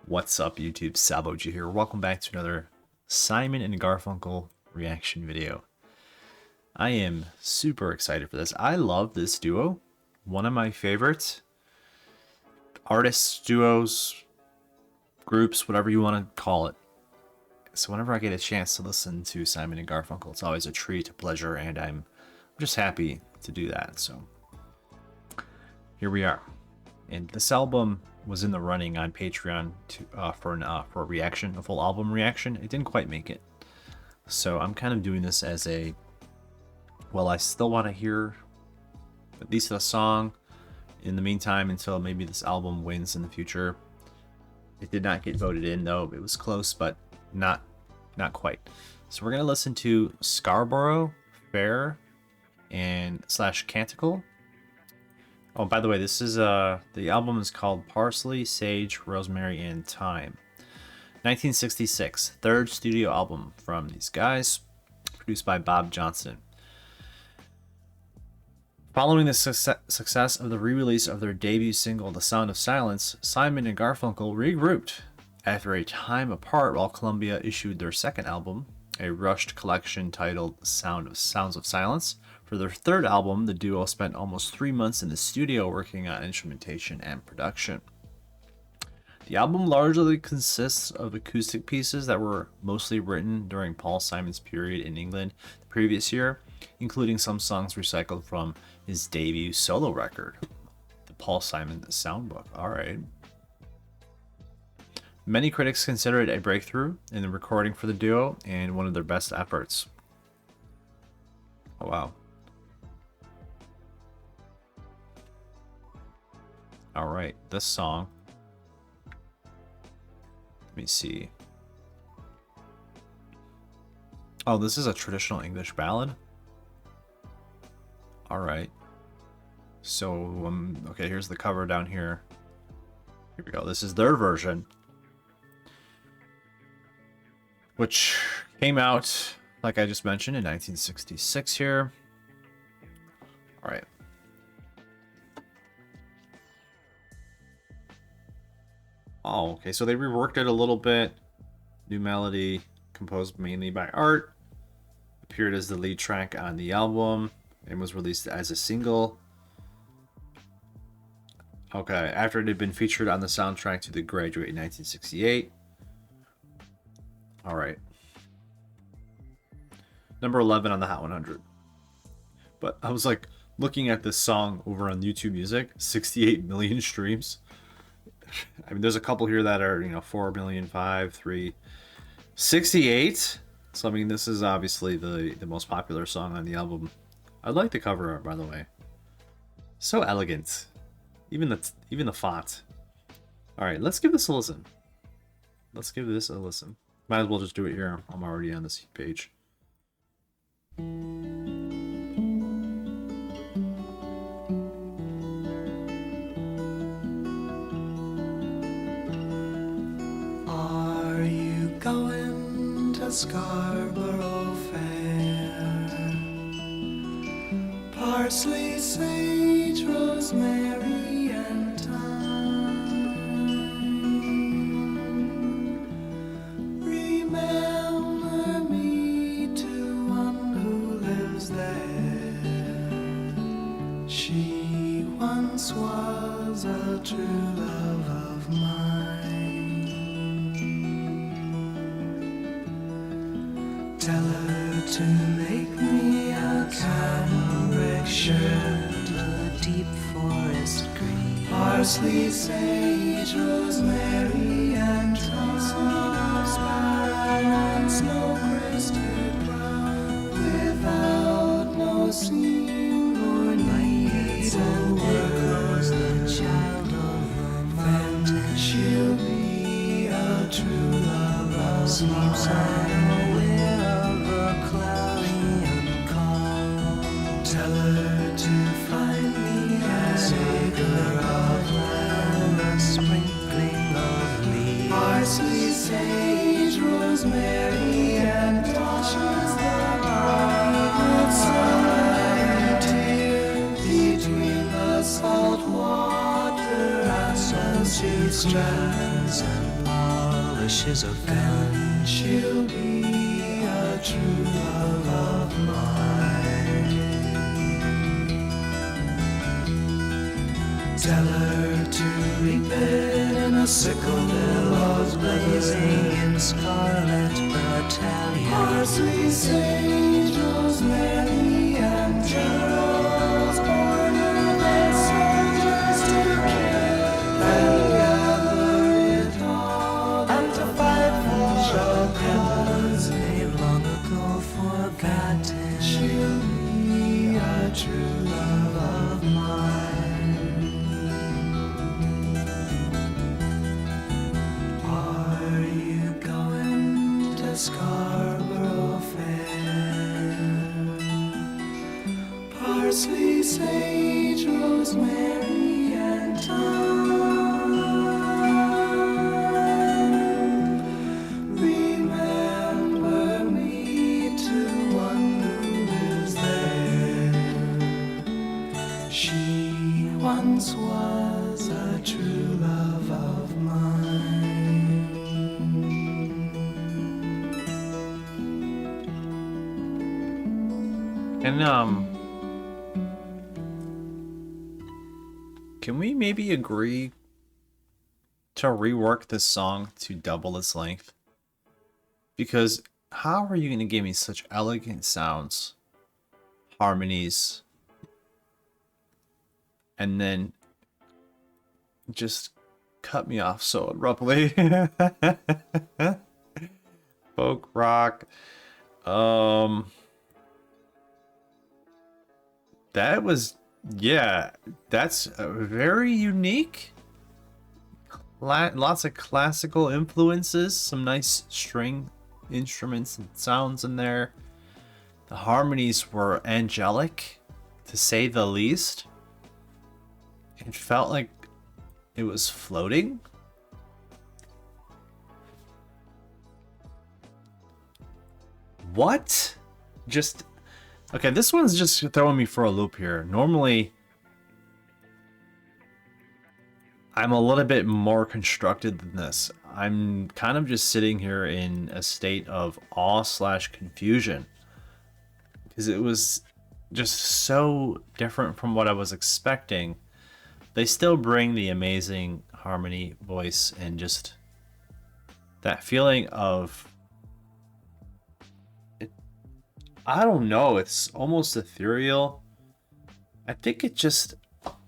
What's up, YouTube? SalvoG here. Welcome back to another Simon and Garfunkel reaction video. I am super excited for this. I love this duo. One of my favorites. Artists, duos, groups, whatever you want to call it. So whenever I get a chance to listen to Simon and Garfunkel, it's always a treat, a pleasure, and I'm just happy to do that. So here we are. And this album was in the running on Patreon for a reaction, a full album reaction. It didn't quite make it, so I'm kind of doing this as a, well, I still want to hear at least a song in the meantime until maybe this album wins in the future. It did not get voted in though. It was close, but not quite. So we're gonna listen to Scarborough, Fair, and / Canticle. Oh, by the way, this is the album is called Parsley, Sage, Rosemary, and Thyme. 1966, third studio album from these guys, produced by Bob Johnson. Following the success of the re-release of their debut single, The Sound of Silence, Simon and Garfunkel regrouped after a time apart while Columbia issued their second album, a rushed collection titled Sounds of Silence. For their third album, the duo spent almost 3 months in the studio working on instrumentation and production. The album largely consists of acoustic pieces that were mostly written during Paul Simon's period in England the previous year, including some songs recycled from his debut solo record, the Paul Simon Soundbook. Alright. Many critics consider it a breakthrough in the recording for the duo and one of their best efforts. Oh, wow. Alright, this song. Let me see. Oh, this is a traditional English ballad? Alright. So, okay, here's the cover down here. Here we go. This is their version, which came out, like I just mentioned, in 1966 here. Alright. Oh, okay, so they reworked it a little bit. New melody, composed mainly by Art. Appeared as the lead track on the album and was released as a single. Okay, after it had been featured on the soundtrack to The Graduate in 1968. Alright. Number 11 on the Hot 100. But I was like looking at this song over on YouTube Music, 68 million streams. I mean, there's a couple here that are, 4 million, 5, 3, 68. So, I mean, this is obviously the most popular song on the album. I like the cover art, by the way. So elegant. Even the font. All right, let's give this a listen. Let's give this a listen. Might as well just do it here. I'm already on this page. Going to Scarborough Fair. Parsley, sage, rosemary, and thyme. Remember me to one who lives there. She once was a true love of mine. Tell her to make me a cambric shirt, a deep forest green, parsley, sage, rosemary, and thyme, and snow-crested brown, without no seam or need. So grows the child of romance. She'll be a true love of mine. Tell her to find me an acre of land, a sprinkling of leaves, parsley, sage, rosemary, and touches the bright sunlight between the salt water and the sea strands and wishes are gone. She'll be a true love of mine. Tell her to reap it in a sickle, billows blazing in scarlet battalion. Parsley, sage, rosemary, and geraniums, order their soldiers to kill and gather it all and to fight for a cause they've long ago forgotten. She'll be a true love of mine. Are you going to Scarborough Fair? Parsley, sage, rosemary, and thyme. Remember me to one who lives there. She once was a true love of mine. And can we maybe agree to rework this song to double its length? Because how are you going to give me such elegant sounds, harmonies, and then just cut me off so abruptly? Folk rock. That was, yeah, that's very unique. Lots of classical influences, some nice string instruments and sounds in there. The harmonies were angelic, to say the least. It felt like it was floating. What? Just... Okay, this one's just throwing me for a loop here. Normally, I'm a little bit more constructed than this. I'm kind of just sitting here in a state of awe/confusion. Because it was just so different from what I was expecting. They still bring the amazing harmony, voice, and just that feeling of... I don't know, it's almost ethereal. I think it just,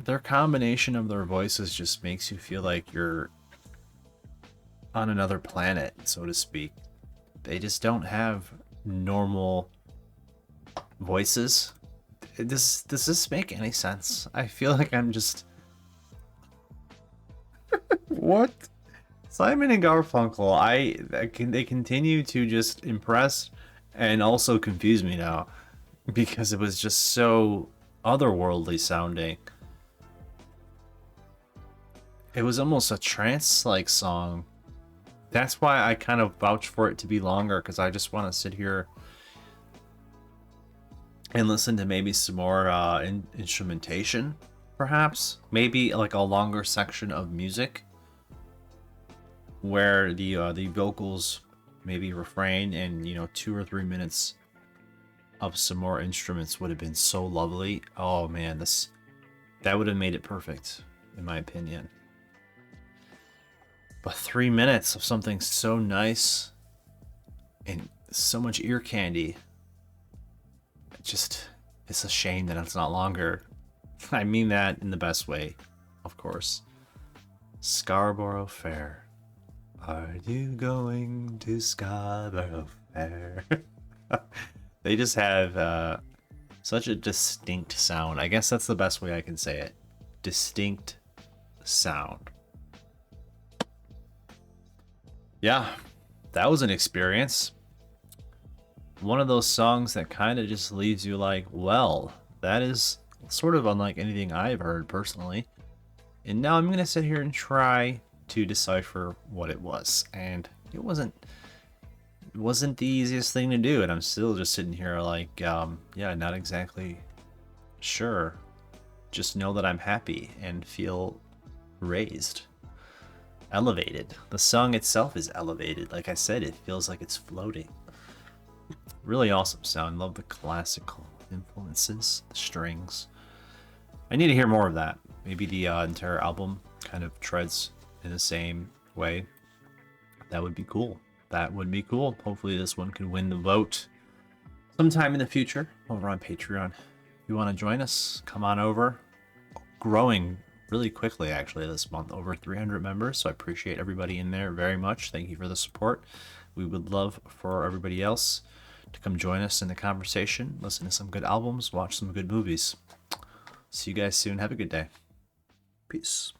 their combination of their voices just makes you feel like you're on another planet, so to speak. They just don't have normal voices. Does this make any sense? I feel like I'm just... What? Simon and Garfunkel, they continue to just impress and also confuse me now, because it was just so otherworldly sounding. It was almost a trance-like song. That's why I kind of vouch for it to be longer, because I just want to sit here and listen to maybe some more instrumentation, perhaps. Maybe like a longer section of music where the vocals maybe refrain, and 2 or 3 minutes of some more instruments would have been so lovely. Oh man, that would have made it perfect in my opinion. But 3 minutes of something so nice and so much ear candy, it's a shame that it's not longer. I mean that in the best way, of course. Scarborough Fair. Are you going to Scarborough Fair? They just have such a distinct sound. I guess that's the best way I can say it. Distinct sound. Yeah, that was an experience. One of those songs that kind of just leaves you like, well, that is sort of unlike anything I've heard personally. And now I'm going to sit here and try to decipher what it was, and it wasn't the easiest thing to do, and I'm still just sitting here like yeah, not exactly sure. Just know that I'm happy and feel raised. elevated. The song itself is elevated. Like I said, it feels like it's floating. Really awesome sound. Love the classical influences, the strings. I need to hear more of that. Maybe the entire album kind of treads in the same way. That would be cool. That would be cool. Hopefully this one can win the vote sometime in the future over on Patreon. If you want to join us, come on over. Growing really quickly actually this month, over 300 members, so I appreciate everybody in there very much. Thank you for the support. We would love for everybody else to come join us in the conversation, listen to some good albums, watch some good movies. See you guys soon. Have a good day. Peace.